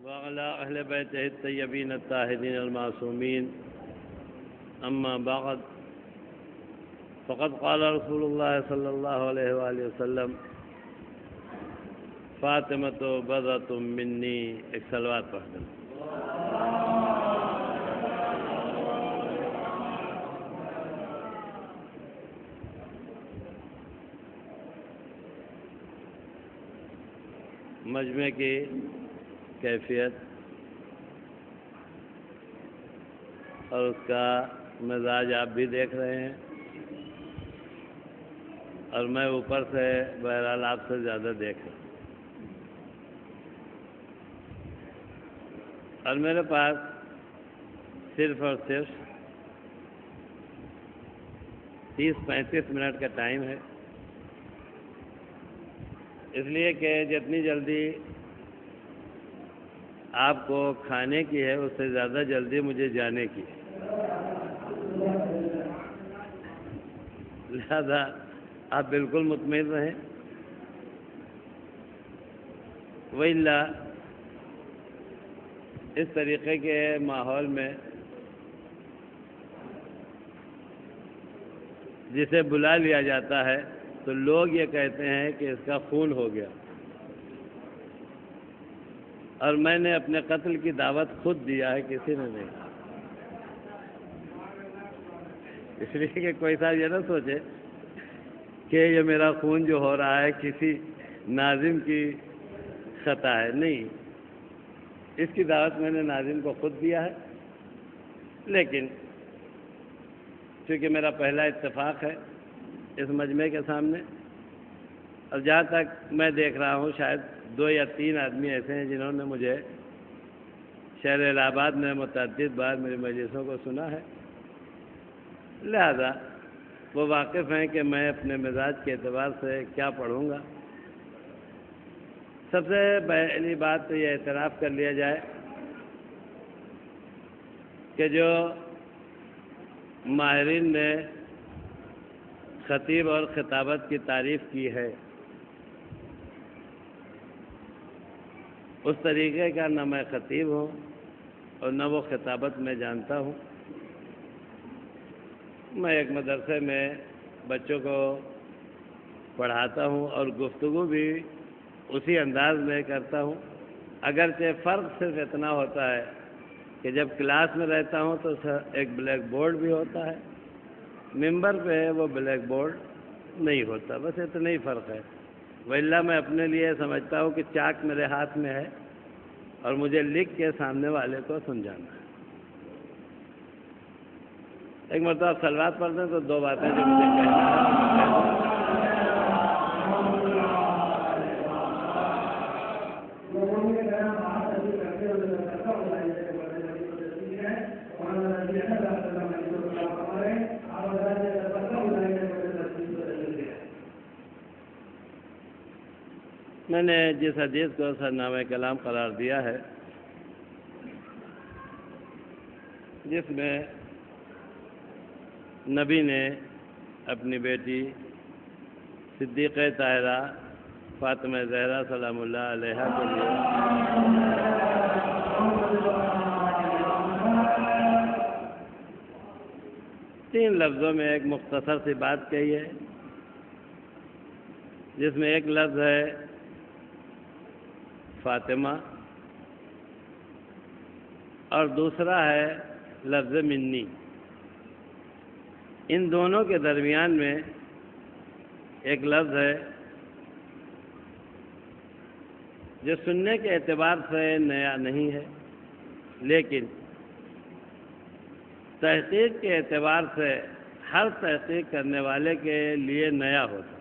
وعلى أهل بيته الطيبين الطاهرين المعصومين أما بعد فقد قال رسول الله صلى الله عليه وآله وسلم فاطمة بضعة مني. ایک صلوات پڑھ دیں. مجمع کی کیفیت اور اس کا مزاج آپ بھی دیکھ رہے ہیں، اور میں اوپر سے بہرحال آپ سے زیادہ دیکھ رہا ہوں. اور میرے پاس صرف اور صرف 30-35 منٹ کا ٹائم ہے، اس لیے کہ جتنی جلدی آپ کو کھانے کی ہے اس سے زیادہ جلدی مجھے جانے کی ہے. لہذا آپ بالکل مطمئن رہیں. وإلا اس طریقے کے ماحول میں جسے بلا لیا جاتا ہے تو لوگ یہ کہتے ہیں کہ اس کا خون ہو گیا، اور میں نے اپنے قتل کی دعوت خود دیا ہے، کسی نے نہیں. اس لیے کہ کوئی صاحب یہ نہ سوچے کہ یہ میرا خون جو ہو رہا ہے کسی ناظم کی خطا ہے. نہیں، اس کی دعوت میں نے ناظم کو خود دیا ہے. لیکن چونکہ میرا پہلا اتفاق ہے اس مجمع کے سامنے، اور جہاں تک میں دیکھ رہا ہوں شاید 2 یا 3 آدمی ایسے ہیں جنہوں نے مجھے شہر الہ آباد میں متعدد بار میری مجلسوں کو سنا ہے، لہذا وہ واقف ہیں کہ میں اپنے مزاج کے اعتبار سے کیا پڑھوں گا. سب سے پہلی بات تو یہ اعتراف کر لیا جائے کہ جو ماہرین نے خطیب اور خطابت کی تعریف کی ہے اس طریقے کا نہ میں خطیب ہوں اور نہ وہ خطابت میں جانتا ہوں. میں ایک مدرسے میں بچوں کو پڑھاتا ہوں اور گفتگو بھی اسی انداز میں کرتا ہوں، اگرچہ فرق صرف اتنا ہوتا ہے کہ جب کلاس میں رہتا ہوں تو ایک بلیک بورڈ بھی ہوتا ہے، ممبر پہ وہ بلیک بورڈ نہیں ہوتا. بس اتنا ہی فرق ہے. وإلا میں اپنے لیے سمجھتا ہوں کہ چاک میرے ہاتھ میں ہے اور مجھے لکھ کے سامنے والے کو سمجھانا ہے. ایک مرتبہ آپ صلوات پڑھ دیں تو 2 باتیں جو مجھے کہنا ہے. میں نے جس حدیث کو سرنامہ کلام قرار دیا ہے، جس میں نبی نے اپنی بیٹی صدیقہ طاہرہ فاطمہ زہرا سلام اللہ علیہا کے لیے تین لفظوں میں ایک مختصر سی بات کہی ہے، جس میں ایک لفظ ہے فاطمہ اور دوسرا ہے لفظ منی. ان دونوں کے درمیان میں ایک لفظ ہے جو سننے کے اعتبار سے نیا نہیں ہے، لیکن تحقیق کے اعتبار سے ہر تحقیق کرنے والے کے لیے نیا ہوتا ہے.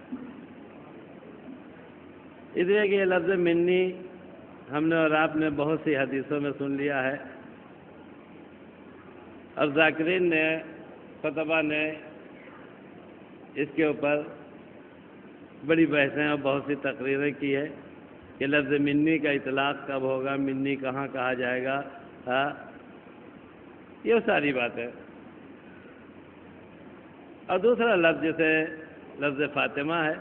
اس لیے کہ یہ لفظ منی ہم نے اور آپ نے بہت سی حدیثوں میں سن لیا ہے، اور ذاکرین نے خطبہ نے اس کے اوپر بڑی بحثیں اور بہت سی تقریریں کی ہے کہ لفظ منی کا اطلاق کب ہوگا، منی کہاں کہا جائے گا. یہ ساری بات ہے. اور دوسرا لفظ جیسے لفظ فاطمہ ہے،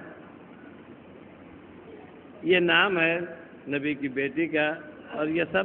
یہ نام ہے نبی کی بیٹی کا، اور یہ سب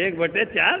1/4।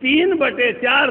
3/4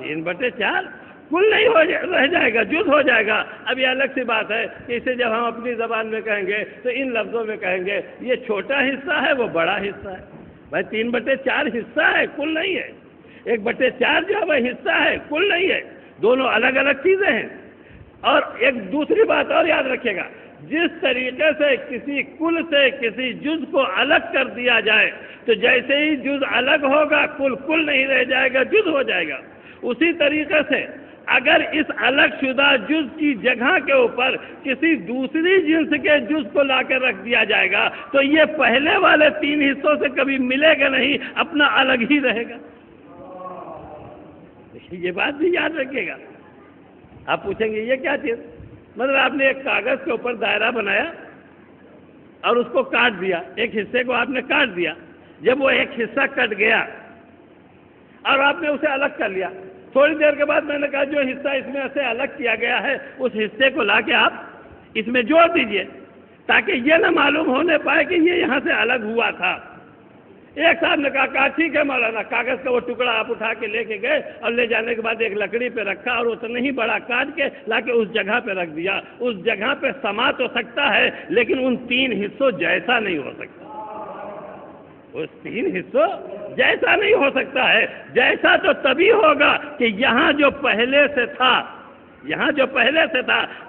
3/4 کل نہیں رہ جائے گا، جز ہو جائے گا۔ اب یہ الگ سی بات ہے کہ اسے جب ہم اپنی زبان میں کہیں گے تو ان لفظوں میں کہیں گے، یہ چھوٹا حصہ ہے، وہ بڑا حصہ ہے۔ بھائی 3/4 حصہ ہے، کل نہیں ہے۔ 1/4 جو ہے وہ حصہ ہے، کل نہیں ہے۔ دونوں الگ الگ چیزیں ہیں۔ اور ایک دوسری بات اور یاد رکھیے گا، جس طریقے سے کسی کل سے کسی جز کو الگ کر دیا جائے تو جیسے ہی جز الگ ہوگا کل نہیں رہ جائے گا، جز ہو جائے گا۔ اسی طریقے سے اگر اس الگ شدہ جز کی جگہ کے اوپر کسی دوسری جنس کے جز کو لا کر رکھ دیا جائے گا تو یہ پہلے والے 3 حصوں سے کبھی ملے گا نہیں، اپنا الگ ہی رہے گا۔ یہ بات بھی یاد رکھیے گا۔ آپ پوچھیں گے یہ کیا چیز؟ مطلب آپ نے ایک کاغذ کے اوپر دائرہ بنایا اور اس کو کاٹ دیا، ایک حصے کو آپ نے کاٹ دیا۔ جب وہ ایک حصہ کٹ گیا اور آپ نے اسے الگ کر لیا، تھوڑی دیر کے بعد میں نے کہا جو حصہ اس میں سے الگ کیا گیا ہے اس حصے کو لا کے آپ اس میں جوڑ دیجئے تاکہ یہ نہ معلوم ہونے پائے کہ یہ یہاں سے الگ ہوا تھا۔ ایک صاحب نے کہا ٹھیک ہے مولانا، کاغذ کا وہ ٹکڑا آپ اٹھا کے لے کے گئے اور لے جانے کے بعد ایک لکڑی پہ رکھا اور اتنا ہی بڑا کاٹ کے لا کے اس جگہ پہ رکھ دیا۔ اس جگہ پہ سما تو سکتا ہے لیکن ان 3 حصوں جیسا نہیں ہو سکتا۔ اس 3 حصوں جیسا نہیں ہو سکتا ہے۔ جیسا تو تبھی ہوگا کہ یہاں جو پہلے سے تھا،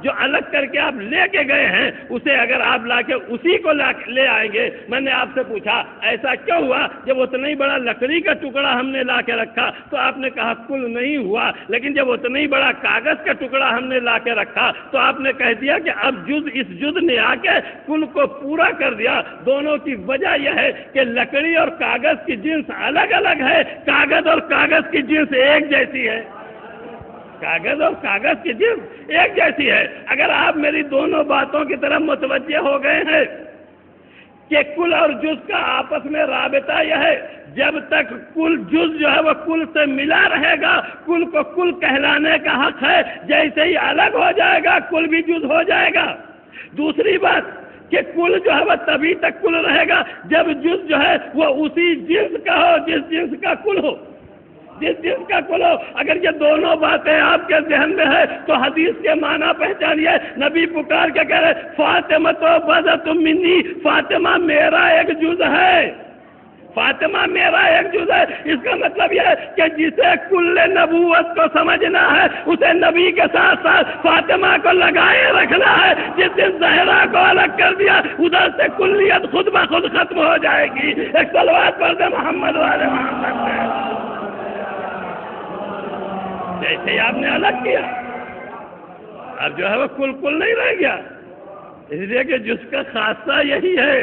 جو الگ کر کے آپ لے کے گئے ہیں، اسے اگر آپ لا کے اسی کو لے آئیں گے۔ میں نے آپ سے پوچھا ایسا کیوں ہوا؟ جب اتنا ہی بڑا لکڑی کا ٹکڑا ہم نے لا کے رکھا تو آپ نے کہا کل نہیں ہوا، لیکن جب اتنا ہی بڑا کاغذ کا ٹکڑا ہم نے لا کے رکھا تو آپ نے کہہ دیا کہ اب اس جز نے آ کے کل کو پورا کر دیا۔ دونوں کی وجہ یہ ہے کہ لکڑی اور کاغذ کی جنس الگ الگ ہے، کاغذ اور کاغذ کی جنس ایک جیسی ہے۔ کاغذ اور کاغذ کی جنس ایک جیسی ہے۔ اگر آپ میری دونوں باتوں کی طرف متوجہ ہو گئے ہیں کہ کل اور جز کا آپس میں رابطہ یہ ہے، جب تک کل جز جو ہے وہ کل سے ملا رہے گا کل کو کل کہلانے کا حق ہے، جیسے ہی الگ ہو جائے گا کل بھی جز ہو جائے گا۔ دوسری بات کہ کل جو ہے وہ تبھی تک کل رہے گا جب جز جو ہے وہ اسی جنس کا ہو جس جنس کا کل ہو، جس جنس کا کل ہو۔ اگر یہ دونوں باتیں آپ کے ذہن میں ہے تو حدیث کے معنی پہچانیے۔ نبی پکار کے کہہ رہے فاطمہ تو بذت منی، فاطمہ میرا ایک جز ہے، فاطمہ میرا ایک جز ہے۔ اس کا مطلب یہ ہے کہ جسے کل نبوت کو سمجھنا ہے اسے نبی کے ساتھ ساتھ فاطمہ کو لگائے رکھنا ہے۔ جس دن زہرا کو الگ کر دیا ادھر سے کلیت خود بخود ختم ہو جائے گی۔ ایک صلوات پڑھ دے محمد والے محمد پہ۔ جیسے آپ نے الگ کیا اب جو ہے وہ کل نہیں رہ گیا، اس لیے کہ جس کا خاصہ یہی ہے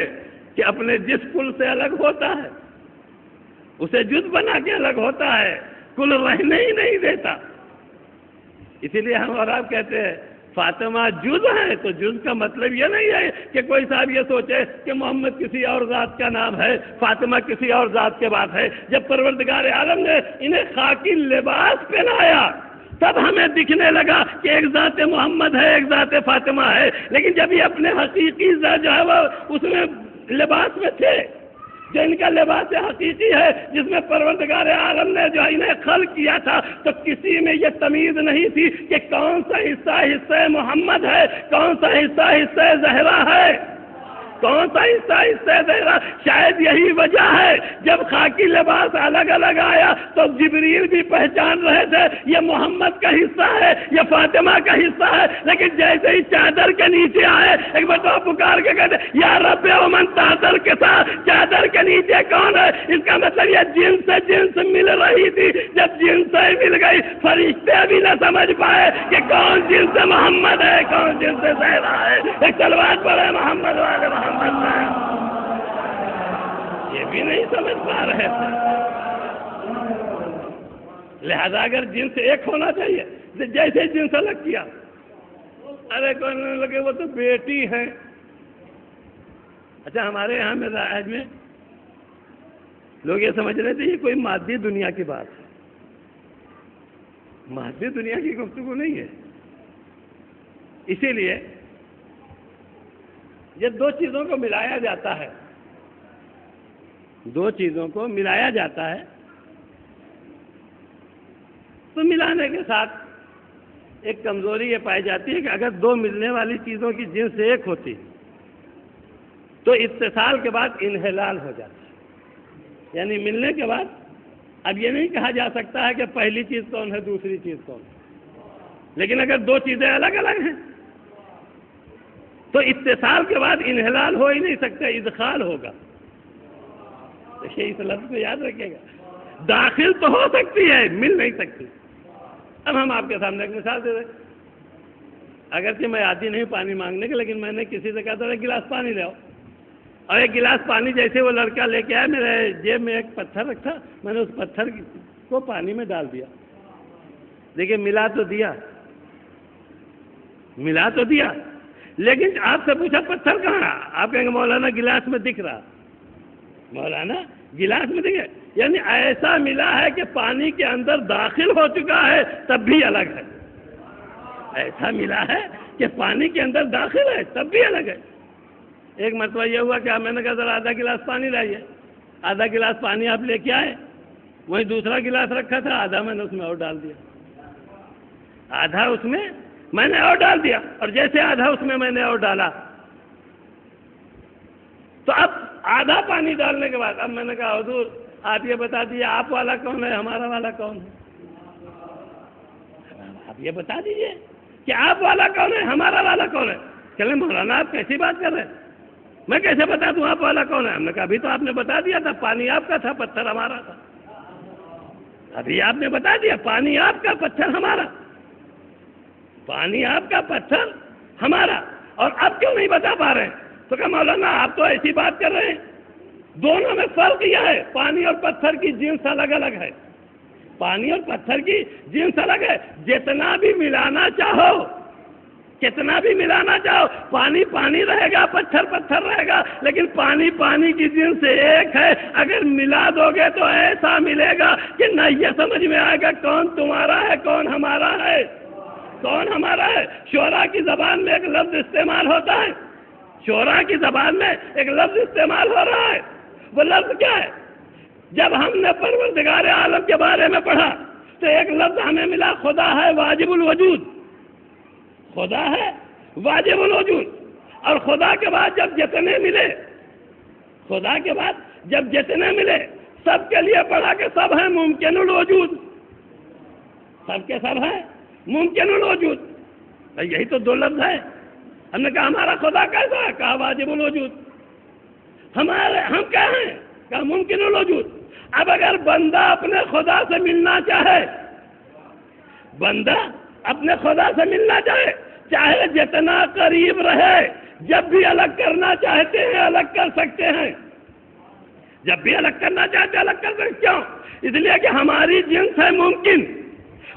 کہ اپنے جس کل سے الگ ہوتا ہے اسے جز بنا کے الگ ہوتا ہے، کل رہنے ہی نہیں دیتا۔ اسی لیے ہم اور آپ کہتے ہیں فاطمہ جز ہے، تو جز کا مطلب یہ نہیں ہے کہ کوئی صاحب یہ سوچے کہ محمد کسی اور ذات کا نام ہے، فاطمہ کسی اور ذات کے بعد ہے۔ جب پروردگار عالم نے انہیں خاکی لباس پہنایا تب ہمیں دکھنے لگا کہ ایک ذات محمد ہے ایک ذات فاطمہ ہے، لیکن جب یہ اپنے حقیقی ذات جو ہے وہ اس میں لباس میں تھے، جو ان کا لباس حقیقی ہے جس میں پروردگار عالم نے جو انہیں خلق کیا تھا، تو کسی میں یہ تمیز نہیں تھی کہ کون سا حصہ محمد ہے، کون سا حصہ زہرا ہے، کون سا حصہ زہرا۔ شاید یہی وجہ ہے جب خاکی لباس الگ الگ آیا تو جبریل بھی پہچان رہے تھے یہ محمد کا حصہ ہے یہ فاطمہ کا حصہ ہے، لیکن جیسے ہی چادر کے نیچے آئے ایک بار پکار کے کہتے یا رب ومن چادر کے ساتھ، چادر کے نیچے کون ہے؟ اس کا مطلب یہ جنس سے جنس مل رہی تھی۔ جب جنس سے مل گئی فرشتے بھی نہ سمجھ پائے کہ کون جنس سے محمد ہے کون جنس سے زہرا ہے۔ ایک صلوات پڑھے محمد والے محمد، یہ بھی نہیں سمجھ پا رہے تھے۔ لہذا اگر جنس ایک ہونا چاہیے، جیسے جنس الگ کیا، ارے کہنے لگے وہ تو بیٹی ہے۔ اچھا ہمارے یہاں میں رائج میں لوگ یہ سمجھ رہے تھے یہ کوئی مادی دنیا کی بات ہے، مادی دنیا کی گفتگو نہیں ہے۔ اسی لیے یہ دو چیزوں کو ملایا جاتا ہے، دو چیزوں کو ملایا جاتا ہے، تو ملانے کے ساتھ ایک کمزوری یہ پائی جاتی ہے کہ اگر دو ملنے والی چیزوں کی جنس ایک ہوتی تو اتصال کے بعد انحلال ہو جاتا ہے. یعنی ملنے کے بعد اب یہ نہیں کہا جا سکتا ہے کہ پہلی چیز کون ہے دوسری چیز کون ہے. لیکن اگر دو چیزیں الگ الگ ہیں تو اتصال کے بعد انحلال ہو ہی نہیں سکتا، ادخال ہوگا. اس لفظ کو یاد رکھیے گا. داخل تو ہو سکتی ہے، مل نہیں سکتی. اب ہم آپ کے سامنے ایک مثال دے دیں. اگرچہ میں عادی نہیں پانی مانگنے کے، لیکن میں نے کسی سے کہا تھا ایک گلاس پانی لے آؤ، اور ایک گلاس پانی جیسے وہ لڑکا لے کے آیا، میرے جیب میں ایک پتھر رکھا، میں نے اس پتھر کو پانی میں ڈال دیا. دیکھیے ملا تو دیا لیکن آپ سے پوچھا پتھر کہاں؟ آپ کہیں گے مولانا گلاس میں دکھ رہا. مولانا گلاس میں دکھے، یعنی ایسا ملا ہے کہ پانی کے اندر داخل ہو چکا ہے تب بھی الگ ہے. ایسا ملا ہے کہ پانی کے اندر داخل ہے تب بھی الگ ہے. ایک مرتبہ یہ ہوا کہ میں نے کہا ذرا آدھا گلاس پانی لائیے. آدھا گلاس پانی آپ لے کے آئے، وہیں دوسرا گلاس رکھا تھا، آدھا میں نے اس میں اور ڈال دیا. آدھا اس میں میں نے اور ڈال دیا، اور جیسے آدھا اس میں نے اور ڈالا تو اب آدھا پانی ڈالنے کے بعد اب میں نے کہا حضور آپ یہ بتا دیجیے آپ والا کون ہے، ہمارا والا کون ہے؟ آپ یہ بتا دیجیے کہ آپ والا کون ہے، ہمارا والا کون ہے. چلیں مولانا آپ کیسی بات کر رہے ہیں، میں کیسے بتا دوں آپ والا کون ہے؟ ہم نے کہا ابھی تو آپ نے بتا دیا تھا پانی آپ کا تھا پتھر ہمارا تھا. ابھی آپ نے بتا دیا پانی آپ کا پتھر ہمارا، پانی آپ کا پتھر ہمارا. اور اب کیوں نہیں بتا پا رہے ہیں؟ تو کہا مولانا آپ تو ایسی بات کر رہے ہیں، دونوں میں فرق یہ ہے پانی اور پتھر کی جنس الگ الگ ہے. پانی اور پتھر کی جنس الگ ہے. جتنا بھی ملانا چاہو، کتنا بھی ملانا چاہو، پانی پانی رہے گا، پتھر پتھر رہے گا، لیکن پانی پانی کی جنس ایک ہے. اگر ملا دو گے تو ایسا ملے گا کہ نہ یہ سمجھ میں آئے گا کون تمہارا ہے کون ہمارا ہے. کون ہمارا ہے؟ شعراء کی زبان میں ایک لفظ استعمال ہوتا ہے، شعراء کی زبان میں ایک لفظ استعمال ہو رہا ہے. وہ لفظ کیا ہے؟ جب ہم نے پروردگار عالم کے بارے میں پڑھا تو ایک لفظ ہمیں ملا، خدا ہے واجب الوجود. خدا ہے واجب الوجود. اور خدا کے بعد جب جتنے ملے، خدا کے بعد جب جتنے ملے سب کے لیے پڑھا کہ سب ہیں ممکن الوجود. سب کے سب ہیں ممکن الوجود. یہی تو دو لفظ ہے. ہم نے کہا ہمارا خدا کیسا ہے؟ کہا واجب الوجود. ہم کیا ہیں؟ کہا ممکن الوجود. اب اگر بندہ اپنے خدا سے ملنا چاہے، بندہ اپنے خدا سے ملنا چاہے جتنا قریب رہے، جب بھی الگ کرنا چاہتے ہیں الگ کر سکتے ہیں. جب بھی الگ کرنا چاہتے ہیں الگ کر سکتے. کیوں؟ اس لیے کہ ہماری جنس ہے ممکن،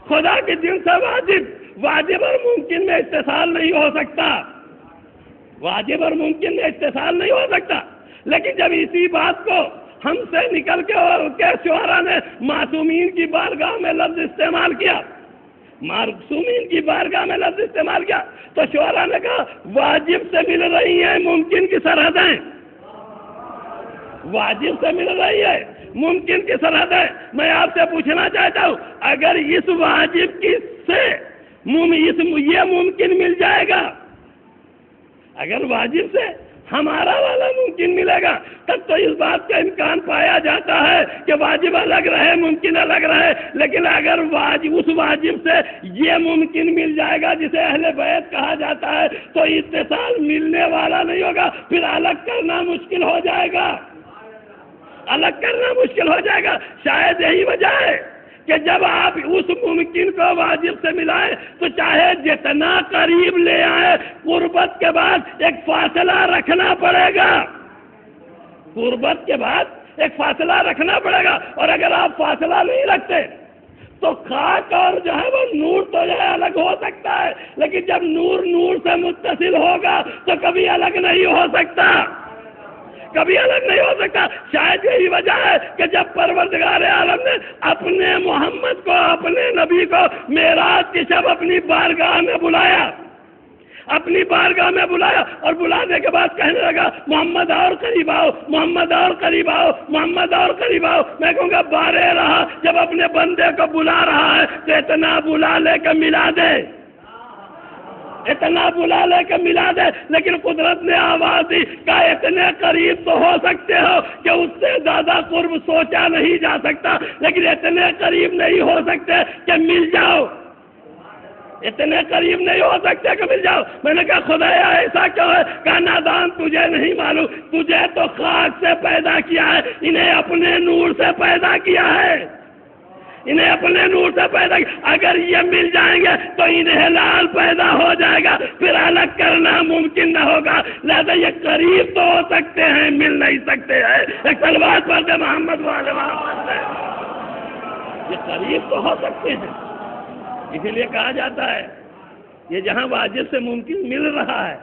خدا کی جنس ہے واجب. واجب اور ممکن میں اتصال نہیں ہو سکتا، واجب اور ممکن میں اتصال نہیں ہو سکتا. لیکن جب اسی بات کو ہم سے نکل کے اور شعراء نے معصومین کی بارگاہ میں لفظ استعمال کیا، معصومین کی بارگاہ میں لفظ استعمال کیا، تو شعراء نے کہا واجب سے مل رہی ہیں ممکن کی سرحدیں. واجب سے مل رہی ہے ممکن کی سرحدیں. میں آپ سے پوچھنا چاہتا ہوں اگر اس واجب کی سے یہ ممکن مل جائے گا، اگر واجب سے ہمارا والا ممکن ملے گا تب تو اس بات کا امکان پایا جاتا ہے کہ واجب الگ رہے ممکن الگ رہے. لیکن اگر اس واجب سے یہ ممکن مل جائے گا جسے اہل بیت کہا جاتا ہے تو اتصال ملنے والا نہیں ہوگا، پھر الگ کرنا مشکل ہو جائے گا، الگ کرنا مشکل ہو جائے گا. شاید یہی وجہ ہے کہ جب آپ اس ممکن کو واجب سے ملائیں تو چاہے جتنا قریب لے آئے، قربت کے بعد ایک فاصلہ رکھنا پڑے گا. قربت کے بعد ایک فاصلہ رکھنا پڑے گا. اور اگر آپ فاصلہ نہیں رکھتے تو خاک اور جو ہے وہ نور تو جو ہے الگ ہو سکتا ہے، لیکن جب نور نور سے متصل ہوگا تو کبھی الگ نہیں ہو سکتا، کبھی الگ نہیں ہو سکتا. شاید یہی وجہ ہے کہ جب پروردگار عالم نے اپنے محمد کو، اپنے نبی کو معراج کی شب اپنی بارگاہ میں بلایا، اپنی بارگاہ میں بلایا اور بلانے کے بعد کہنے لگا محمد اور قریب آؤ، محمد اور قریب آؤ، محمد اور قریب آؤ. میں کہوں گا بارے رہا جب اپنے بندے کو بلا رہا ہے تو اتنا بلا لے کے ملا دے. اتنا بلا لے کے ملا دے، لیکن قدرت نے آواز دی کہ اتنے قریب تو ہو سکتے ہو کہ اس سے زیادہ قرب سوچا نہیں جا سکتا، لیکن اتنے قریب نہیں ہو سکتے کہ مل جاؤ، اتنے قریب نہیں ہو سکتے کہ مل جاؤ۔ میں نے کہا خدایا ایسا کیوں ہے؟ کہا نادان تجھے نہیں معلوم، تجھے تو خاک سے پیدا کیا ہے، انہیں اپنے نور سے پیدا کیا ہے، انہیں اپنے نور سے پیدا کیا۔ اگر یہ مل جائیں گے تو انہیں لال پیدا ہو جائے گا، پھر الگ کرنا ممکن نہ ہوگا، لہذا یہ قریب تو ہو سکتے ہیں، مل نہیں سکتے ہیں۔ ایک صلوات پڑھ دے محمد والے محمد سے، یہ قریب تو ہو سکتے ہیں۔ اسی لیے کہا جاتا ہے یہ جہاں واجب سے ممکن مل رہا ہے،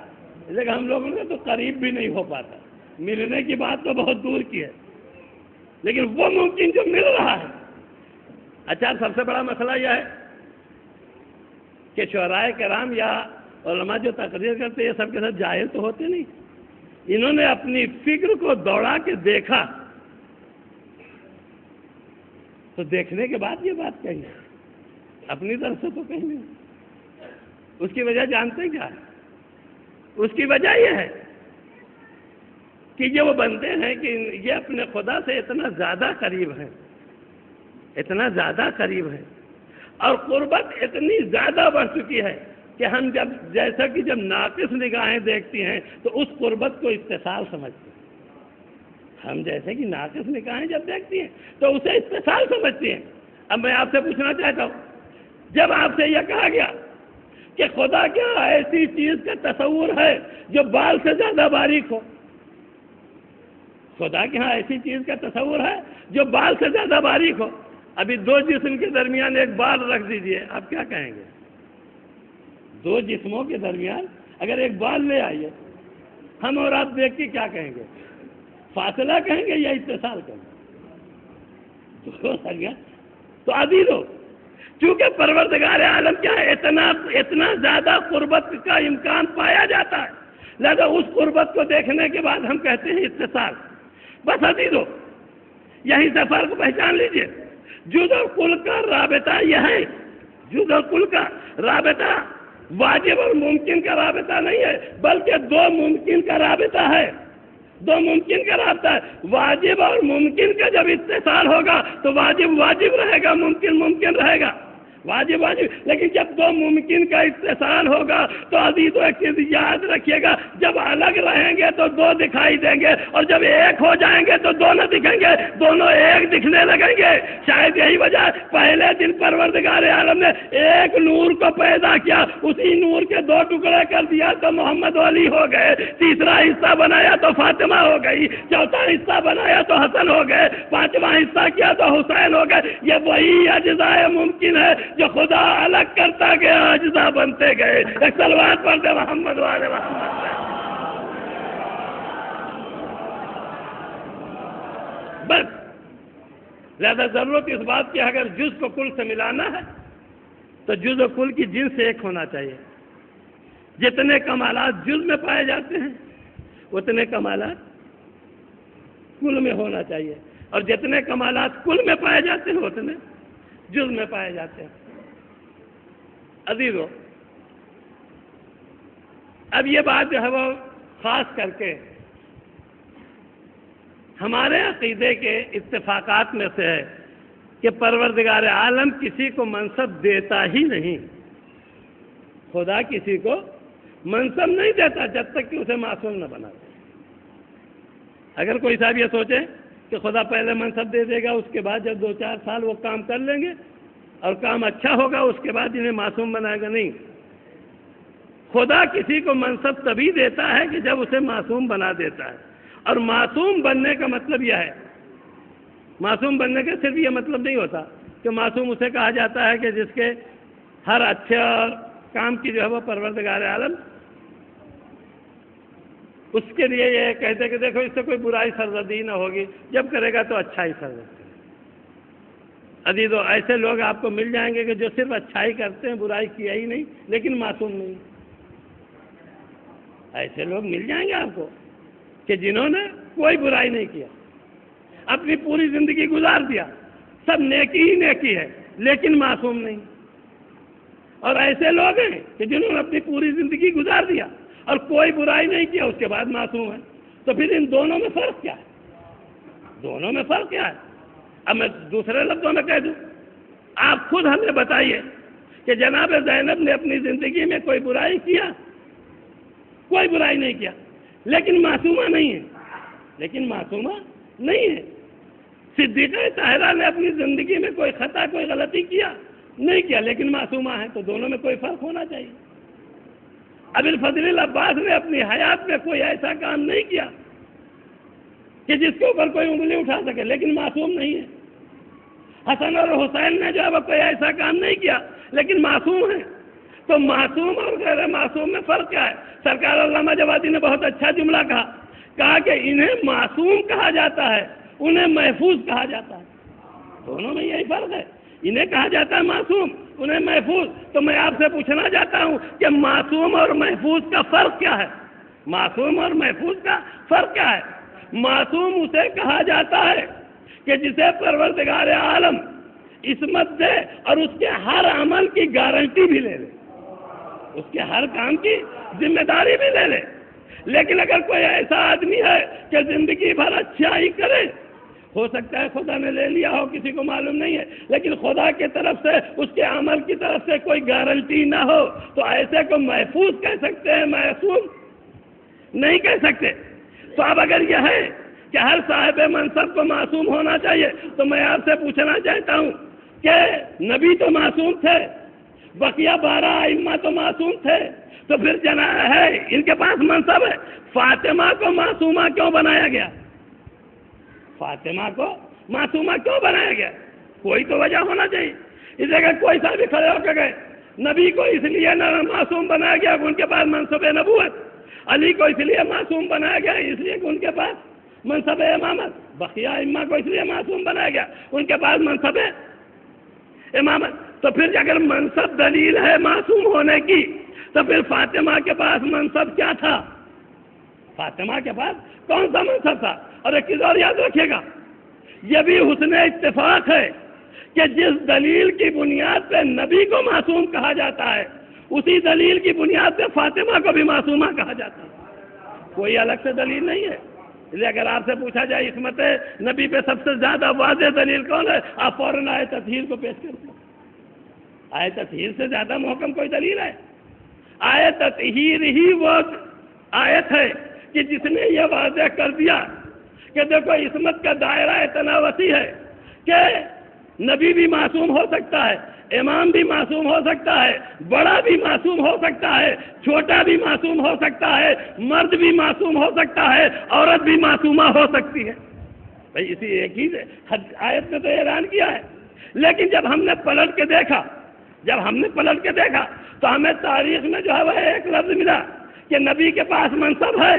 لیکن ہم لوگوں نے تو قریب بھی نہیں ہو پاتا، ملنے کی بات تو بہت دور کی ہے، لیکن وہ ممکن جو مل رہا ہے۔ اچھا، سب سے بڑا مسئلہ یہ ہے کہ شعراء کرام یا علماء جو تقریر کرتے ہیں یہ سب کے ساتھ جاہل تو ہوتے نہیں، انہوں نے اپنی فکر کو دوڑا کے دیکھا، تو دیکھنے کے بعد یہ بات کہی، اپنی طرف سے تو کہیں نہیں۔ اس کی وجہ جانتے کیا ہے؟ اس کی وجہ یہ ہے کہ یہ وہ بندے ہیں کہ یہ اپنے خدا سے اتنا زیادہ قریب ہیں، اتنا زیادہ قریب ہیں، اور قربت اتنی زیادہ بڑھ چکی ہے کہ ہم جیسا کہ جب ناقص نگاہیں دیکھتی ہیں تو اس قربت کو اتصال سمجھتے ہیں، ہم جیسے کہ ناقص نگاہیں جب دیکھتی ہیں تو اسے اتصال سمجھتی ہیں۔ اب میں آپ سے پوچھنا چاہتا ہوں، جب آپ سے یہ کہا گیا کہ خدا کیا ایسی چیز کا تصور ہے جو بال سے زیادہ باریک ہو، خدا کے ہاں ایسی چیز کا تصور ہے جو بال سے زیادہ باریک ہو، ابھی دو جسم کے درمیان ایک بال رکھ دیجئے، آپ کیا کہیں گے؟ دو جسموں کے درمیان اگر ایک بال لے آئیے، ہم اور آپ دیکھ کے کیا کہیں گے؟ فاصلہ کہیں گے یا اتصال کہیں گے؟ تو عزیزو، چونکہ پروردگار عالم کیا ہے، اتنا زیادہ قربت کا امکان پایا جاتا ہے، لہذا اس قربت کو دیکھنے کے بعد ہم کہتے ہیں اتصال۔ بس عزیزو، یہیں سے فرق پہچان لیجئے، جز اور کل کا رابطہ یہ ہے، جز اور کل کا رابطہ واجب اور ممکن کا رابطہ نہیں ہے، بلکہ دو ممکن کا رابطہ ہے، دو ممکن کا رابطہ ہے۔ واجب اور ممکن کا جب اتصال ہوگا تو واجب واجب رہے گا، ممکن ممکن رہے گا، واجب واجب، لیکن جب دو ممکن کا اتصال ہوگا تو عزیزو ایک چیز یاد رکھیے گا، جب الگ رہیں گے تو دو دکھائی دیں گے، اور جب ایک ہو جائیں گے تو دو نہ دکھیں گے، دونوں ایک دکھنے لگیں گے۔ شاید یہی وجہ ہے پہلے دن پروردگار عالم نے ایک نور کو پیدا کیا، اسی نور کے دو ٹکڑے کر دیا تو محمد علی ہو گئے، تیسرا حصہ بنایا تو فاطمہ ہو گئی، چوتھا حصہ بنایا تو حسن ہو گئے، پانچواں حصہ کیا تو حسین ہو گئے۔ یہ وہی اجزاء ممکن ہے جو خدا الگ کرتا گیا، اجزاء بنتے گئے۔ ایک صلوات پڑھ دے محمد والے محمد۔ بس زیادہ ضرورت اس بات کی، اگر جز کو کل سے ملانا ہے تو جز و کل کی جنس سے ایک ہونا چاہیے۔ جتنے کمالات جز میں پائے جاتے ہیں اتنے کمالات کل میں ہونا چاہیے، اور جتنے کمالات کل میں پائے جاتے ہیں اتنے جز میں پائے جاتے ہیں۔ عزیزو، اب یہ بات جو ہے وہ خاص کر کے ہمارے عقیدے کے اتفاقات میں سے ہے کہ پروردگار عالم کسی کو منصب دیتا ہی نہیں، خدا کسی کو منصب نہیں دیتا جب تک کہ اسے معصوم نہ بنا دے۔ اگر کوئی صاحب یہ سوچے کہ خدا پہلے منصب دے دے گا، اس کے بعد جب 2-4 سال وہ کام کر لیں گے اور کام اچھا ہوگا اس کے بعد انہیں معصوم بنائے گا، نہیں، خدا کسی کو منصب تبھی دیتا ہے کہ جب اسے معصوم بنا دیتا ہے۔ اور معصوم بننے کا مطلب یہ ہے، معصوم بننے کا صرف یہ مطلب نہیں ہوتا کہ معصوم اسے کہا جاتا ہے کہ جس کے ہر اچھے کام کی جو ہے وہ پروردگار عالم اس کے لیے یہ کہتے کہ دیکھو اس سے کوئی برائی سرزدی نہ ہوگی، جب کرے گا تو اچھائی سرزد۔ عزیزو، ایسے لوگ آپ کو مل جائیں گے کہ جو صرف اچھائی کرتے ہیں، برائی کیا ہی نہیں، لیکن معصوم نہیں۔ ایسے لوگ مل جائیں گے آپ کو کہ جنہوں نے کوئی برائی نہیں کیا، اپنی پوری زندگی گزار دیا، سب نیکی ہی نیکی ہے، لیکن معصوم نہیں۔ اور ایسے لوگ ہیں کہ جنہوں نے اپنی پوری زندگی گزار دیا اور کوئی برائی نہیں کیا، اس کے بعد معصوم ہے. تو پھر ان دونوں میں فرق کیا ہے؟ دونوں میں فرق کیا ہے؟ اب میں دوسرے لفظوں میں کہہ دوں، آپ خود ہمیں بتائیے کہ جناب زینب نے اپنی زندگی میں کوئی برائی کیا؟ کوئی برائی نہیں کیا، لیکن معصومہ نہیں ہے. لیکن معصومہ نہیں ہے. صدیقہ طاہرہ نے اپنی زندگی میں کوئی خطا، کوئی غلطی کیا؟ نہیں کیا، لیکن معصومہ ہے. تو دونوں میں کوئی فرق ہونا چاہیے. ابی الفضل العباس نے اپنی حیات میں کوئی ایسا کام نہیں کیا کہ جس کے اوپر کوئی انگلی اٹھا سکے، لیکن معصوم نہیں ہے. حسن اور حسین نے جو ہے وہ کوئی ایسا کام نہیں کیا، لیکن معصوم ہے. تو معصوم اور غیر معصوم میں فرق کیا ہے؟ سرکار علامہ جوادی نے بہت اچھا جملہ کہا کہ انہیں معصوم کہا جاتا ہے، انہیں محفوظ کہا جاتا ہے. دونوں میں یہی فرق ہے. انہیں کہا جاتا ہے معصوم، انہیں محفوظ. تو میں آپ سے پوچھنا چاہتا ہوں کہ معصوم اور محفوظ کا فرق کیا ہے؟ معصوم اور محفوظ کا فرق کیا ہے؟ معصوم اسے کہا جاتا ہے کہ جسے پروردگار عالم عصمت دے اور اس کے ہر عمل کی گارنٹی بھی لے لے، اس کے ہر کام کی ذمہ داری بھی لے لے. لیکن اگر کوئی ایسا آدمی ہے کہ زندگی بھر اچھائی کرے، ہو سکتا ہے خدا نے لے لیا ہو، کسی کو معلوم نہیں ہے، لیکن خدا کی طرف سے اس کے عمل کی طرف سے کوئی گارنٹی نہ ہو، تو ایسے کو محفوظ کہہ سکتے ہیں، معصوم نہیں کہہ سکتے. تو اب اگر یہ ہے کہ ہر صاحب منصب کو معصوم ہونا چاہیے، تو میں آپ سے پوچھنا چاہتا ہوں کہ نبی تو معصوم تھے، بقیہ 12 ائمہ تو معصوم تھے، تو پھر ہے ان کے پاس منصب ہے، فاطمہ کو معصومہ کیوں بنایا گیا؟ فاطمہ کو معصومہ کیوں بنایا گیا؟ کوئی تو وجہ ہونا چاہیے. اس جگہ کوئی صاحب کھڑے ہو کے گئے نبی کو اس لیے معصوم بنایا گیا کہ ان کے پاس منصب نبوت، علی کو اس لیے معصوم بنایا گیا اس لیے کہ ان کے پاس منصب امامت، بقیہ ائمہ کو اس لیے معصوم بنایا گیا ان کے پاس منصب امامت. تو پھر اگر منصب دلیل ہے معصوم ہونے کی، تو پھر فاطمہ کے پاس منصب کیا تھا؟ فاطمہ کے پاس کون سا منصب تھا؟ اور ایک چیز اور یاد رکھیے گا، یہ بھی حسن اتفاق ہے کہ جس دلیل کی بنیاد پہ نبی کو معصوم کہا جاتا ہے، اسی دلیل کی بنیاد پہ فاطمہ کو بھی معصومہ کہا جاتا ہے. کوئی الگ سے دلیل نہیں ہے. اس لیے اگر آپ سے پوچھا جائے عصمت نبی پہ سب سے زیادہ واضح دلیل کون ہے، آپ فوراً آیت تطہیر کو پیش کرتے ہیں. آیت تطہیر سے زیادہ محکم کوئی دلیل ہے؟ آیت تطہیر ہی وہ آیت ہے کہ جس نے یہ واضح کر دیا کہ دیکھو عصمت کا دائرہ اتنا وسیع ہے کہ نبی بھی معصوم ہو سکتا ہے، امام بھی معصوم ہو سکتا ہے، بڑا بھی معصوم ہو سکتا ہے، چھوٹا بھی معصوم ہو سکتا ہے، مرد بھی معصوم ہو سکتا ہے، عورت بھی معصومہ ہو سکتی ہے. بھئی اسی ایک ہی آیت میں تو اعلان کیا ہے. لیکن جب ہم نے پلٹ کے دیکھا تو ہمیں تاریخ میں جو ہے وہ ایک لفظ ملا کہ نبی کے پاس منصب ہے،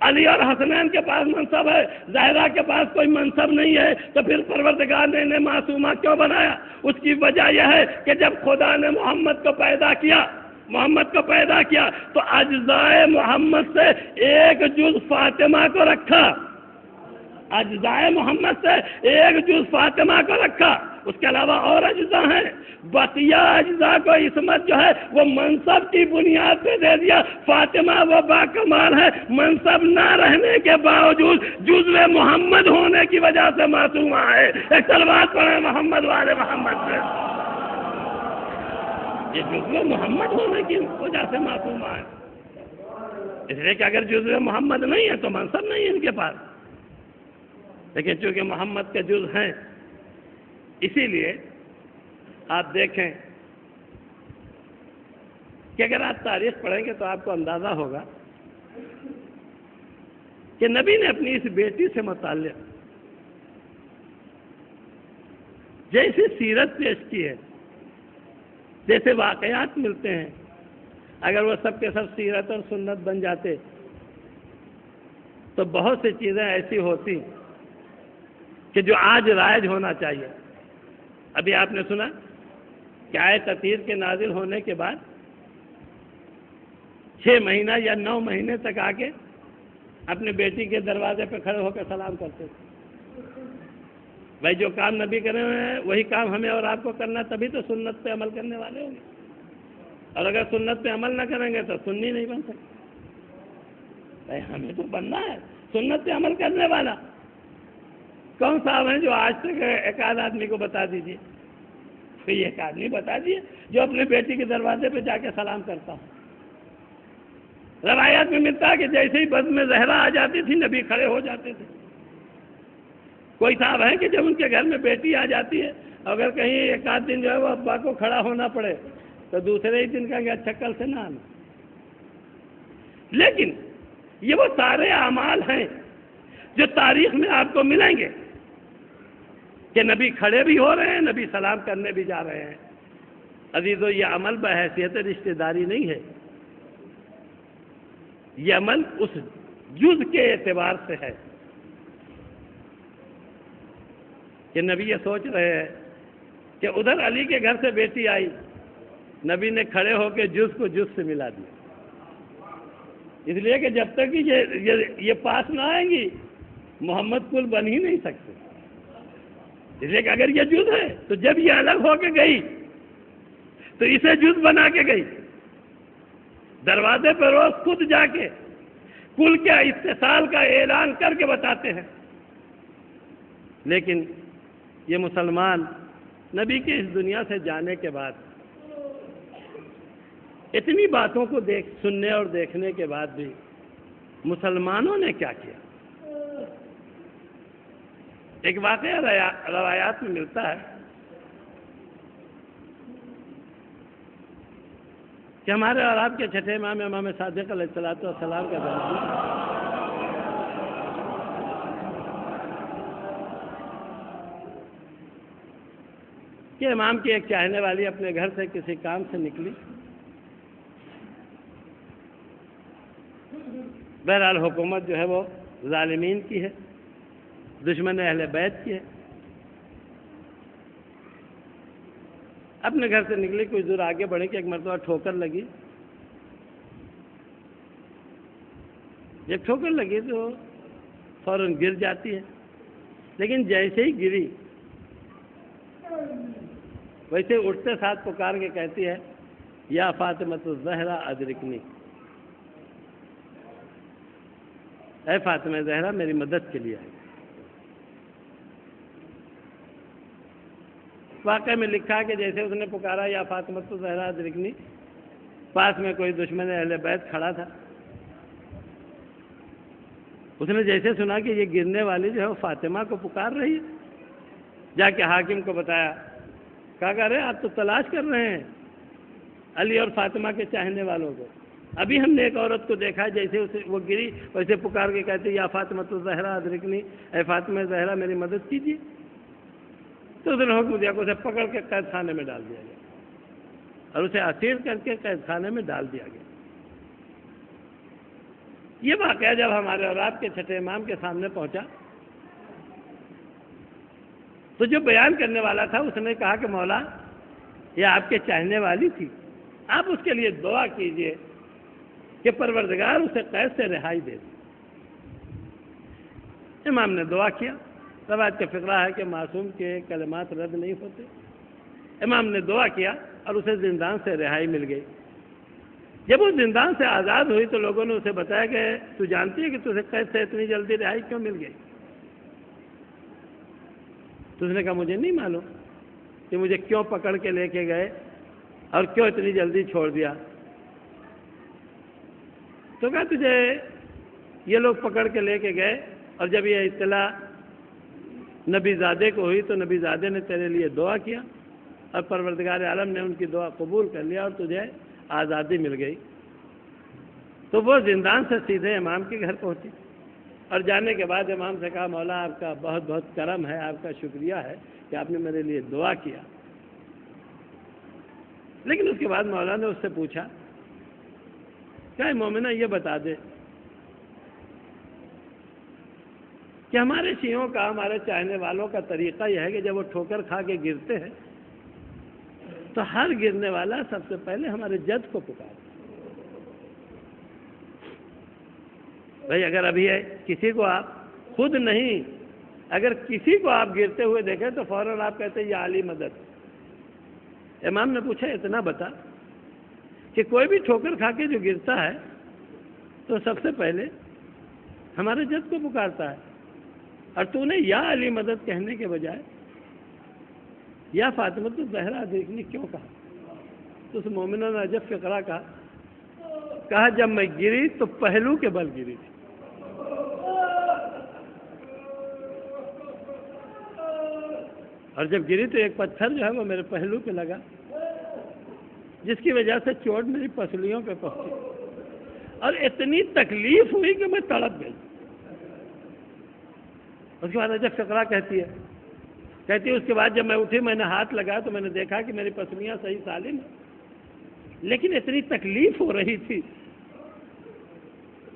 علی اور حسنین کے پاس منصب ہے، زہرا کے پاس کوئی منصب نہیں ہے. تو پھر پروردگار نے انہیں معصومہ کیوں بنایا؟ اس کی وجہ یہ ہے کہ جب خدا نے محمد کو پیدا کیا تو اجزائے محمد سے ایک جز فاطمہ کو رکھا. اجزائے محمد سے ایک جز فاطمہ کو رکھا، اس کے علاوہ اور اجزاء ہیں. بقیہ اجزاء کو عصمت جو ہے وہ منصب کی بنیاد پہ دے دیا. فاطمہ وہ باکمال ہے، منصب نہ رہنے کے باوجود جزو محمد ہونے کی وجہ سے معصومہ ہے. ایک صلوات پڑھیں محمد والے محمد سے. یہ جزو محمد ہونے کی وجہ سے معصومہ ہے. اس لیے کہ اگر جزو محمد نہیں ہے تو منصب نہیں ہے ان کے پاس. لیکن چونکہ محمد کے جز ہیں، اسی لیے آپ دیکھیں کہ اگر آپ تاریخ پڑھیں گے تو آپ کو اندازہ ہوگا کہ نبی نے اپنی اس بیٹی سے متعلق جیسی سیرت پیش کی ہے، جیسے واقعات ملتے ہیں، اگر وہ سب کے سب سیرت اور سنت بن جاتے تو بہت سی چیزیں ایسی ہوتی کہ جو آج رائج ہونا چاہیے. ابھی آپ نے سنا کہ آیت تطہیر کے نازل ہونے کے بعد 6 مہینہ یا 9 مہینے تک آ کے اپنے بیٹی کے دروازے پہ کھڑے ہو کے سلام کرتے تھے. بھائی جو کام نبی کرے ہوئے ہیں وہی کام ہمیں اور آپ کو کرنا، تبھی تو سنت پہ عمل کرنے والے ہوں گے. اور اگر سنت پہ عمل نہ کریں گے تو سنی نہیں بن سکتے. ہمیں تو بننا ہے سنت پہ عمل کرنے والا. کون صاحب ہیں جو آج تک ایک آدھ آدمی کو بتا دیجیے, کوئی ایک آدمی بتا دیے جو اپنے بیٹی کے دروازے پہ جا کے سلام کرتا ہوں. روایات میں ملتا ہے کہ جیسے ہی بزم میں زہرا آ جاتی تھی نبی کھڑے ہو جاتے تھے. کوئی صاحب ہے کہ جب ان کے گھر میں بیٹی آ جاتی ہے اگر کہیں ایک آدھ دن جو ہے وہ ابا کو کھڑا ہونا پڑے تو دوسرے ہی دن کہیں گے اچھا کل سے نہ آنا. لیکن یہ وہ سارے اعمال ہیں جو تاریخ میں آپ کو ملیں گے کہ نبی کھڑے بھی ہو رہے ہیں, نبی سلام کرنے بھی جا رہے ہیں. عزیزو, یہ عمل بحیثیت رشتہ داری نہیں ہے, یہ عمل اس جز کے اعتبار سے ہے کہ نبی یہ سوچ رہے ہیں کہ ادھر علی کے گھر سے بیٹی آئی, نبی نے کھڑے ہو کے جز کو جز سے ملا دیا. اس لیے کہ جب تک یہ پاس نہ آئیں گی محمد کل بن ہی نہیں سکتے. اس لیے کہ اگر یہ جز ہے تو جب یہ الگ ہو کے گئی تو اسے جز بنا کے گئی. دروازے پہ روز خود جا کے کل کے اتصال کا اعلان کر کے بتاتے ہیں. لیکن یہ مسلمان نبی کے اس دنیا سے جانے کے بعد اتنی باتوں کو سننے اور دیکھنے کے بعد بھی مسلمانوں نے کیا کیا؟ ایک واقعہ روایات میں ملتا ہے کہ ہمارے اور آپ کے چھٹے امام امام صادق علیہ السلام کا درجہ کہ امام کی ایک چاہنے والی اپنے گھر سے کسی کام سے نکلی. بہرحال حکومت جو ہے وہ ظالمین کی ہے, دشمن اہل بیت کی ہے. اپنے گھر سے نکلی, کچھ دور آگے بڑھے کہ ایک مرتبہ ٹھوکر لگی. جب ٹھوکر لگی تو فوراً گر جاتی ہے, لیکن جیسے ہی گری ویسے اٹھتے ساتھ پکار کے کہتی ہے یا فاطمۃ الزہرا ادرکنی, اے فاطمہ زہرا میری مدد کے لیے آئی. واقعہ میں لکھا کہ جیسے اس نے پکارا یا فاطمۃ الزہرا ادرکنی, پاس میں کوئی دشمن اہل بیت کھڑا تھا. اس نے جیسے سنا کہ یہ گرنے والی جو ہے وہ فاطمہ کو پکار رہی ہے, جا کے حاکم کو بتایا. کہا کہ ارے آپ تو تلاش کر رہے ہیں علی اور فاطمہ کے چاہنے والوں کو. ابھی ہم نے ایک عورت کو دیکھا جیسے وہ گری ویسے پکار کے کہتے یا فاطمۃ الزہرا ادرکنی, اے فاطمہ زہرا میری مدد کیجیے. تو اس نے حکم دیا کہ اسے پکڑ کے قید خانے میں ڈال دیا گیا اور اسے اسیر کر کے قید خانے میں ڈال دیا گیا. یہ واقعہ جب ہمارے اور آپ کے چھٹے امام کے سامنے پہنچا تو جو بیان کرنے والا تھا اس نے کہا کہ مولا یہ آپ کے چاہنے والی تھی, آپ اس کے لیے دعا کیجئے کہ پروردگار اسے قید سے رہائی دے دے. امام نے دعا کیا. روایت کا فقرہ ہے کہ معصوم کے کلمات رد نہیں ہوتے. امام نے دعا کیا اور اسے زندان سے رہائی مل گئی. جب وہ زندان سے آزاد ہوئی تو لوگوں نے اسے بتایا کہ تو جانتی ہے کہ تجھے قید سے اتنی جلدی رہائی کیوں مل گئی؟ تو اس نے کہا مجھے نہیں معلوم کہ مجھے کیوں پکڑ کے لے کے گئے اور کیوں اتنی جلدی چھوڑ دیا. تو کہا تجھے یہ لوگ پکڑ کے لے کے گئے اور جب یہ اطلاع نبی زادے کو ہوئی تو نبی زادے نے تیرے لیے دعا کیا اور پروردگار عالم نے ان کی دعا قبول کر لیا اور تجھے آزادی مل گئی. تو وہ زندان سے سیدھے امام کے گھر پہنچی اور جانے کے بعد امام سے کہا مولا آپ کا بہت بہت کرم ہے, آپ کا شکریہ ہے کہ آپ نے میرے لیے دعا کیا. لیکن اس کے بعد مولا نے اس سے پوچھا کہ مومنہ یہ بتا دے کہ ہمارے شیعوں کا, ہمارے چاہنے والوں کا طریقہ یہ ہے کہ جب وہ ٹھوکر کھا کے گرتے ہیں تو ہر گرنے والا سب سے پہلے ہمارے جد کو پکارتا. بھائی اگر ابھی کسی کو آپ خود نہیں, اگر کسی کو آپ گرتے ہوئے دیکھیں تو فوراً آپ کہتے ہیں یا علی مدد. امام نے پوچھا اتنا بتا کہ کوئی بھی ٹھوکر کھا کے جو گرتا ہے تو سب سے پہلے ہمارے جد کو پکارتا ہے، اور تو نے یا علی مدد کہنے کے بجائے یا فاطمہ الزہرا دیکھنی کیوں کہا؟ تو اس مومنہ نے عجب فقرہ کہا جب میں گری تو پہلو کے بل گری تھی، اور جب گری تو ایک پتھر جو ہے وہ میرے پہلو پہ لگا، جس کی وجہ سے چوٹ میری پسلیوں پہ پہنچی اور اتنی تکلیف ہوئی کہ میں تڑپ گئی۔ اس کے بعد عجب فقرہ کہتی ہے اس کے بعد جب میں اٹھی میں نے ہاتھ لگایا تو میں نے دیکھا کہ میری پسلیاں صحیح سالم ہیں، لیکن اتنی تکلیف ہو رہی تھی۔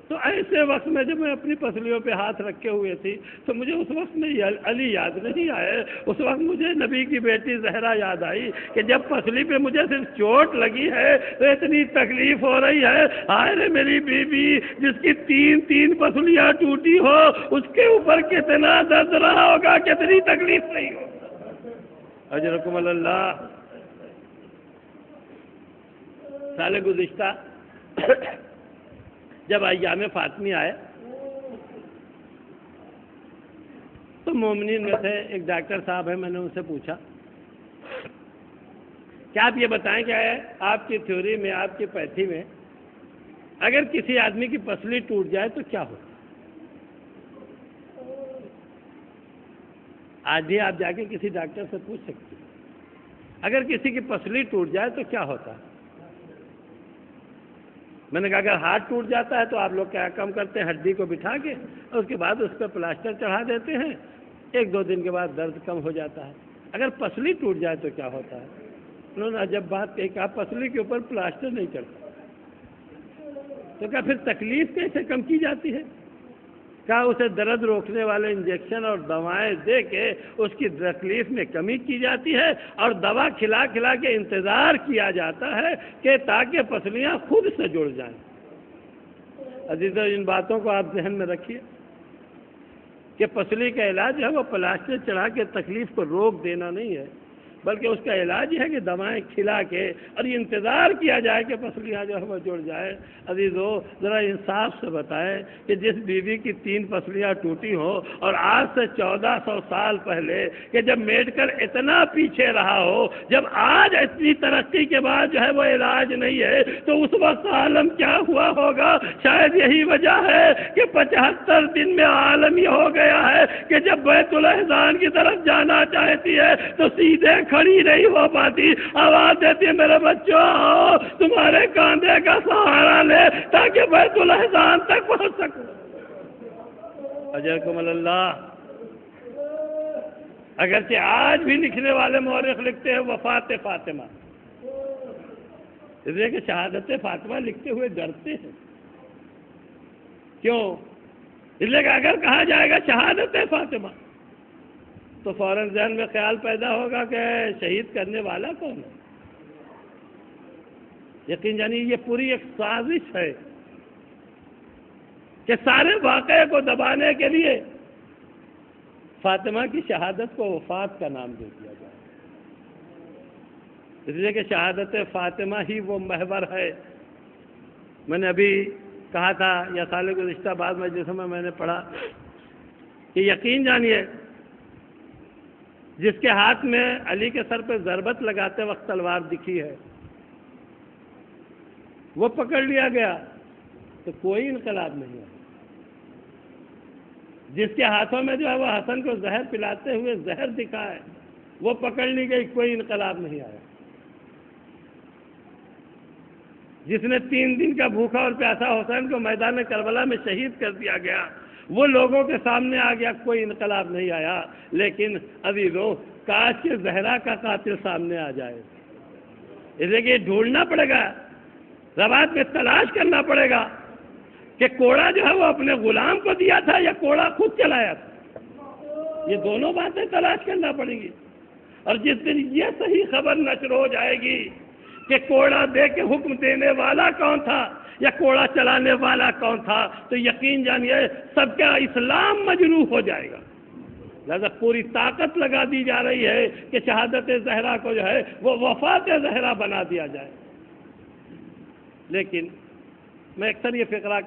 تو ایسے وقت میں جب میں اپنی پسلیوں پہ ہاتھ رکھے ہوئے تھی تو مجھے اس وقت میں علی یاد نہیں آئے، اس وقت مجھے نبی کی بیٹی زہرا یاد آئی کہ جب پسلی پہ مجھے صرف چوٹ لگی ہے تو اتنی تکلیف ہو رہی ہے، ہائے رے میری بیوی جس کی تین پسلیاں ٹوٹی ہو اس کے اوپر کتنا درد رہا ہوگا، کتنی تکلیف نہیں ہوگی۔ اجرکم اللہ۔ سال گزشتہ جب ایام فاطمی آئے تو مومنین میں سے ایک ڈاکٹر صاحب ہے، میں نے ان سے پوچھا کہ آپ یہ بتائیں کہ آپ کی تھیوری میں، آپ کی پیتھی میں اگر کسی آدمی کی پسلی ٹوٹ جائے تو کیا ہوتا؟ آج بھی آپ جا کے کسی ڈاکٹر سے پوچھ سکتے ہیں اگر کسی کی پسلی ٹوٹ جائے تو کیا ہوتا ہے؟ میں نے کہا اگر ہاتھ ٹوٹ جاتا ہے تو آپ لوگ کیا کام کرتے ہیں، ہڈی کو بٹھا کے اور اس کے بعد اس پہ پلاسٹر چڑھا دیتے ہیں، 1-2 دن کے بعد درد کم ہو جاتا ہے۔ اگر پسلی ٹوٹ جائے تو کیا ہوتا ہے؟ انہوں نے جب بات کہی کہ پسلی کے اوپر پلاسٹر نہیں چڑھتا، تو کیا پھر تکلیف کیسے کم کی جاتی ہے؟ کہا اسے درد روکنے والے انجیکشن اور دوائیں دے کے اس کی تکلیف میں کمی کی جاتی ہے، اور دوا کھلا کے انتظار کیا جاتا ہے کہ تاکہ پسلیاں خود سے جڑ جائیں۔ عزیزو، ان باتوں کو آپ ذہن میں رکھیے کہ پسلی کا علاج ہے وہ پلاسٹر چڑھا کے تکلیف کو روک دینا نہیں ہے، بلکہ اس کا علاج یہ ہے کہ دوائیں کھلا کے اور یہ انتظار کیا جائے کہ پسلیاں جو ہے وہ جڑ جائے۔ عزیزو، ذرا انصاف سے بتائیں کہ جس بیوی کی 3 پسلیاں ٹوٹی ہو اور آج سے 1400 سال پہلے کہ جب میڈیکل اتنا پیچھے رہا ہو، جب آج اتنی ترقی کے بعد جو ہے وہ علاج نہیں ہے، تو اس وقت عالم کیا ہوا ہوگا؟ شاید یہی وجہ ہے کہ 75 دن میں عالم یہ ہو گیا ہے کہ جب بیت الاحزان کی طرف جانا چاہتی ہے تو سیدھے کھڑی نہیں ہو پاتی، آواز دیتی ہے میرے بچوں آؤ تمہارے کاندھے کا سہارا لے تاکہ بیت الاحزان تک پہنچ سکو۔ اجرکم اللہ۔ اگرچہ آج بھی لکھنے والے مورخ لکھتے ہیں وفات فاطمہ، اس لیے کہ شہادت فاطمہ لکھتے ہوئے ڈرتے ہیں۔ کیوں؟ اس لیے کہ اگر کہا جائے گا شہادت فاطمہ تو فوراً ذہن میں خیال پیدا ہوگا کہ شہید کرنے والا کون ہے۔ یقین جانیے یہ پوری ایک سازش ہے کہ سارے واقعے کو دبانے کے لیے فاطمہ کی شہادت کو وفات کا نام دے دیا جائے، اس لیے کہ شہادت فاطمہ ہی وہ محور ہے۔ میں نے ابھی کہا تھا یا سال گزشتہ بعد مجلسوں میں نے پڑھا کہ یقین جانیے جس کے ہاتھ میں علی کے سر پہ ضربت لگاتے وقت تلوار دکھی ہے وہ پکڑ لیا گیا تو کوئی انقلاب نہیں ہے۔ جس کے ہاتھوں میں جو ہے وہ حسن کو زہر پلاتے ہوئے زہر دکھا ہے وہ پکڑ لی گئی، کوئی انقلاب نہیں آیا۔ جس نے 3 دن کا بھوکا اور پیاسا حسین کو میدان کربلا میں شہید کر دیا گیا وہ لوگوں کے سامنے آ گیا، کوئی انقلاب نہیں آیا۔ لیکن عزیزو، کاش کے زہرا کا قاتل سامنے آ جائے، اس لیے کہ ڈھونڈنا پڑے گا، رباط میں تلاش کرنا پڑے گا کہ کوڑا جو ہے وہ اپنے غلام کو دیا تھا یا کوڑا خود چلایا تھا۔ یہ دونوں باتیں تلاش کرنا پڑیں گی، اور جس دن یہ صحیح خبر نشر ہو جائے گی کہ کوڑا دے کے حکم دینے والا کون تھا یا کوڑا چلانے والا کون تھا، تو یقین جانیے سب کا اسلام مجروح ہو جائے گا۔ لہذا پوری طاقت لگا دی جا رہی ہے کہ شہادت زہرا کو جو ہے وہ وفات زہرا بنا دیا جائے۔ لیکن میں اکثر یہ فقرہ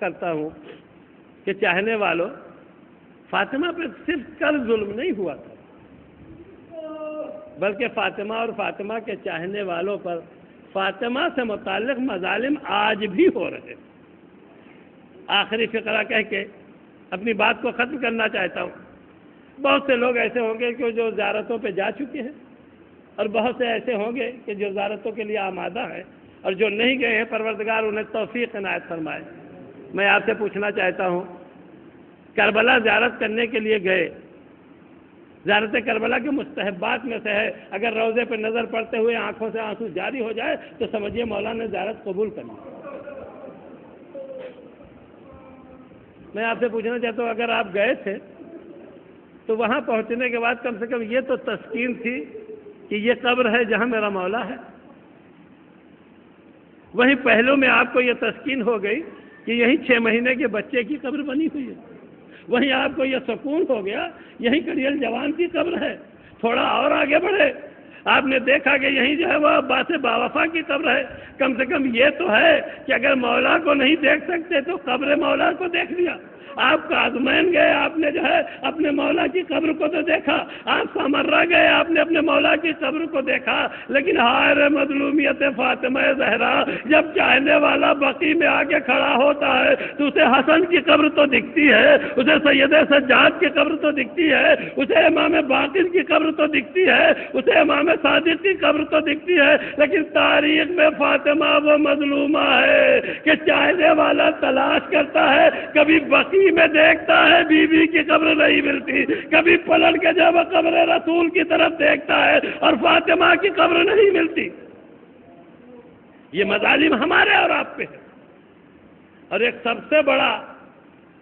کرتا ہوں کہ چاہنے والوں، فاطمہ پہ صرف کل ظلم نہیں ہوا تھا، بلکہ فاطمہ اور فاطمہ کے چاہنے والوں پر فاطمہ سے متعلق مظالم آج بھی ہو رہے۔ آخری فقرہ کہہ کے اپنی بات کو ختم کرنا چاہتا ہوں۔ بہت سے لوگ ایسے ہوں گے کہ جو زیارتوں پہ جا چکے ہیں، اور بہت سے ایسے ہوں گے کہ جو زیارتوں کے لیے آمادہ ہیں، اور جو نہیں گئے ہیں پروردگار انہیں توفیق عنایت فرمائے۔ میں آپ سے پوچھنا چاہتا ہوں، کربلا زیارت کرنے کے لیے گئے، زیارت کربلا کے مستحبات میں سے ہے، اگر روضے پہ نظر پڑتے ہوئے آنکھوں سے آنسو جاری ہو جائے تو سمجھیے مولا نے زیارت قبول کر لی۔ میں آپ سے پوچھنا چاہتا ہوں، اگر آپ گئے تھے تو وہاں پہنچنے کے بعد کم سے کم یہ تو تسکین تھی کہ یہ قبر ہے جہاں میرا مولا ہے۔ وہیں پہلو میں آپ کو یہ تسکین ہو گئی کہ یہی 6 مہینے کے بچے کی قبر بنی ہوئی ہے۔ وہیں آپ کو یہ سکون ہو گیا یہی کڑیل جوان کی قبر ہے۔ تھوڑا اور آگے بڑھے، آپ نے دیکھا کہ یہیں جو ہے وہ عباس باوفا کی قبر ہے۔ کم سے کم یہ تو ہے کہ اگر مولا کو نہیں دیکھ سکتے تو قبر مولا کو دیکھ لیا۔ آپ کاظمین گئے، آپ نے جو ہے اپنے مولا کی قبر کو تو دیکھا۔ آپ سامرہ گئے، آپ نے اپنے مولا کی قبر کو دیکھا۔ لیکن ہائے مظلومیت فاطمہ زہرا، جب چاہنے والا بقی میں آ کے کھڑا ہوتا ہے تو اسے حسن کی قبر تو دکھتی ہے، اسے سید سجاد کی قبر تو دکھتی ہے، اسے امام باقر کی قبر تو دکھتی ہے، اسے امام صادق کی قبر تو دکھتی ہے، لیکن تاریخ میں فاطمہ وہ مظلومہ ہے کہ چاہنے والا تلاش کرتا ہے، کبھی بقی میں دیکھتا ہے بی بی کی قبر نہیں ملتی، کبھی پلٹ کے جب قبر رسول کی طرف دیکھتا ہے اور فاطمہ کی قبر نہیں ملتی۔ یہ مظالم ہمارے اور آپ پہ ہے۔ اور ایک سب سے بڑا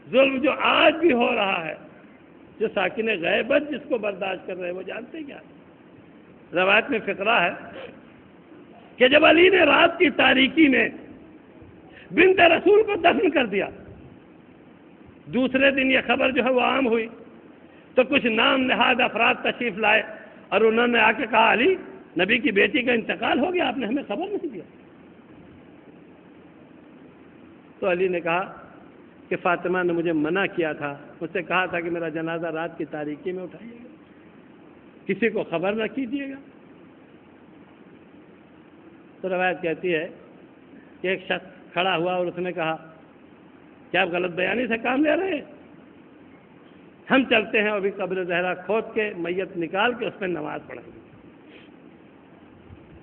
ظلم جو آج بھی ہو رہا ہے، جو ساکن غیبت جس کو برداشت کر رہے ہیں، وہ جانتے کیا؟ روایت میں فقرہ ہے کہ جب علی نے رات کی تاریکی میں بنت رسول کو دفن کر دیا، دوسرے دن یہ خبر جو ہے وہ عام ہوئی، تو کچھ نام نہاد افراد تشریف لائے اور انہوں نے آ کے کہا، علی، نبی کی بیٹی کا انتقال ہو گیا، آپ نے ہمیں خبر نہیں دیا۔ تو علی نے کہا کہ فاطمہ نے مجھے منع کیا تھا، مجھ سے کہا تھا کہ میرا جنازہ رات کی تاریکی میں اٹھائیے گا، کسی کو خبر نہ کیجیے گا۔ تو روایت کہتی ہے کہ ایک شخص کھڑا ہوا اور اس نے کہا، کیا آپ غلط بیانی سے کام لے رہے ہیں؟ ہم چلتے ہیں ابھی قبر زہرا کھود کے میت نکال کے اس پہ نماز پڑھیں گے۔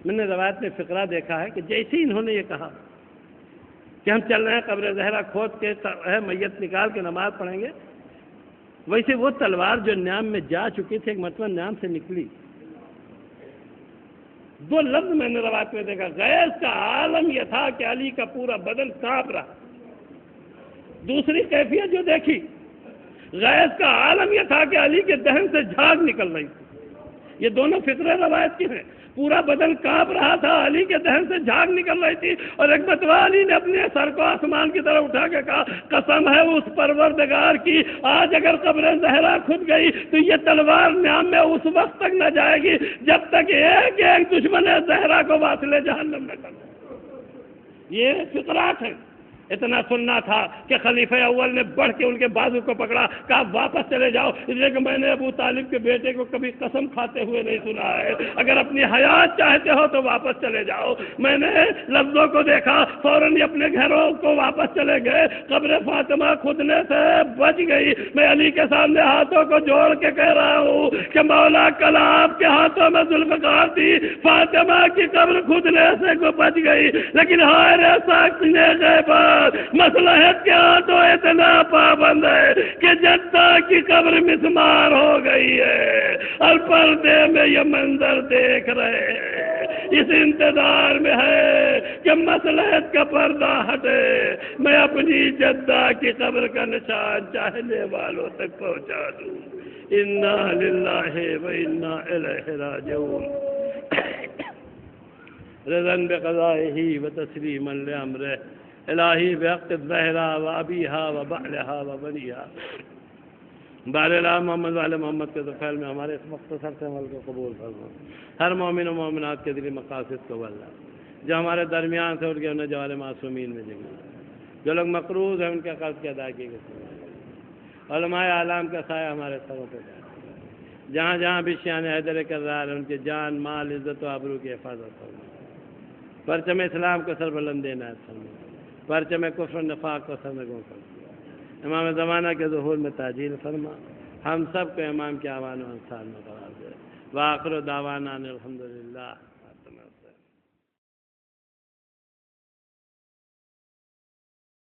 میں نے روایت میں فقرہ دیکھا ہے کہ جیسے انہوں نے یہ کہا کہ ہم چل رہے ہیں قبر زہرا کھود کے میت نکال کے نماز پڑھیں گے، ویسے وہ تلوار جو نیام میں جا چکی تھی ایک مرتبہ نیام سے نکلی۔ 2 لفظ میں نے روایت میں دیکھا، غیظ کا عالم یہ تھا کہ علی کا پورا بدن کانپ رہا۔ دوسری کیفیت جو دیکھی، غیظ کا عالم یہ تھا کہ علی کے دہن سے جھاگ نکل رہی تھی۔ یہ دونوں فقرے روایت کی ہیں۔ پورا بدن کانپ رہا تھا، علی کے دہن سے جھاگ نکل رہی تھی، اور ایک مرتبہ علی نے اپنے سر کو آسمان کی طرف اٹھا کے کہا، قسم ہے اس پروردگار کی، آج اگر قبر زہرا کھد گئی تو یہ تلوار نیام میں اس وقت تک نہ جائے گی جب تک ایک ایک دشمن زہرا کو واصل جہنم نہ کر۔ یہ فقرات ہیں۔ اتنا سننا تھا کہ خلیفہ اول نے بڑھ کے ان کے بازو کو پکڑا، کہا واپس چلے جاؤ، اس لیے کہ میں نے ابو طالب کے بیٹے کو کبھی قسم کھاتے ہوئے نہیں سنا ہے، اگر اپنی حیات چاہتے ہو تو واپس چلے جاؤ۔ میں نے لفظوں کو دیکھا، فوراً اپنے گھروں کو واپس چلے گئے، قبر فاطمہ کھدنے سے بچ گئی۔ میں علی کے سامنے ہاتھوں کو جوڑ کے کہہ رہا ہوں کہ مولا کل آپ کے ہاتھوں میں ذوالفقار تھی، فاطمہ کی قبر کھدنے سے بچ گئی، لیکن ہائے رے ساکنے غیبت، مصلحت کے ہاتھوں اتنا پابند ہے کہ جدہ کی قبر مسمار ہو گئی ہے اور پردے میں یہ منظر دیکھ رہے ہیں، اس انتظار میں ہے کہ مصلحت کا پردہ ہٹے، میں اپنی جدہ کی قبر کا نشان چاہنے والوں تک پہنچا دوں۔ انا للہ و انا الیہ راجعون۔ رضا بقضائہ و تسلیما لامرہ، الہی بحق الزہرا و ابیہا و بعلہا و بنیہا۔ بارہ محمد والے محمد کے ذخیل میں ہمارے اس مختصر سے عمل کو قبول فرما، ہر مومن و مومنات کے دلی مقاصد کو اللہ جو ہمارے درمیان سے اٹھ کے انہیں جوار معصومین میں جگہ، جو لوگ مقروض ہیں ان کے قرض کی ادائیگی کے ساتھ، علماء اعلام کا سایہ ہمارے سروں پہ جائے، جہاں جہاں بھی شیان حیدر کردار ہیں ان کے جان مال عزت و آبرو کی حفاظت فرما، پرچم اسلام کو سر بلند عنایت فرما، پرچم کفر و نفاق کو سرنگوں فرما، امام زمانہ کے ظہور میں تاجیل فرما، ہم سب کو امام کے اعوان و انصار میں قرار دے۔ وآخر دعوانا الحمدللہ۔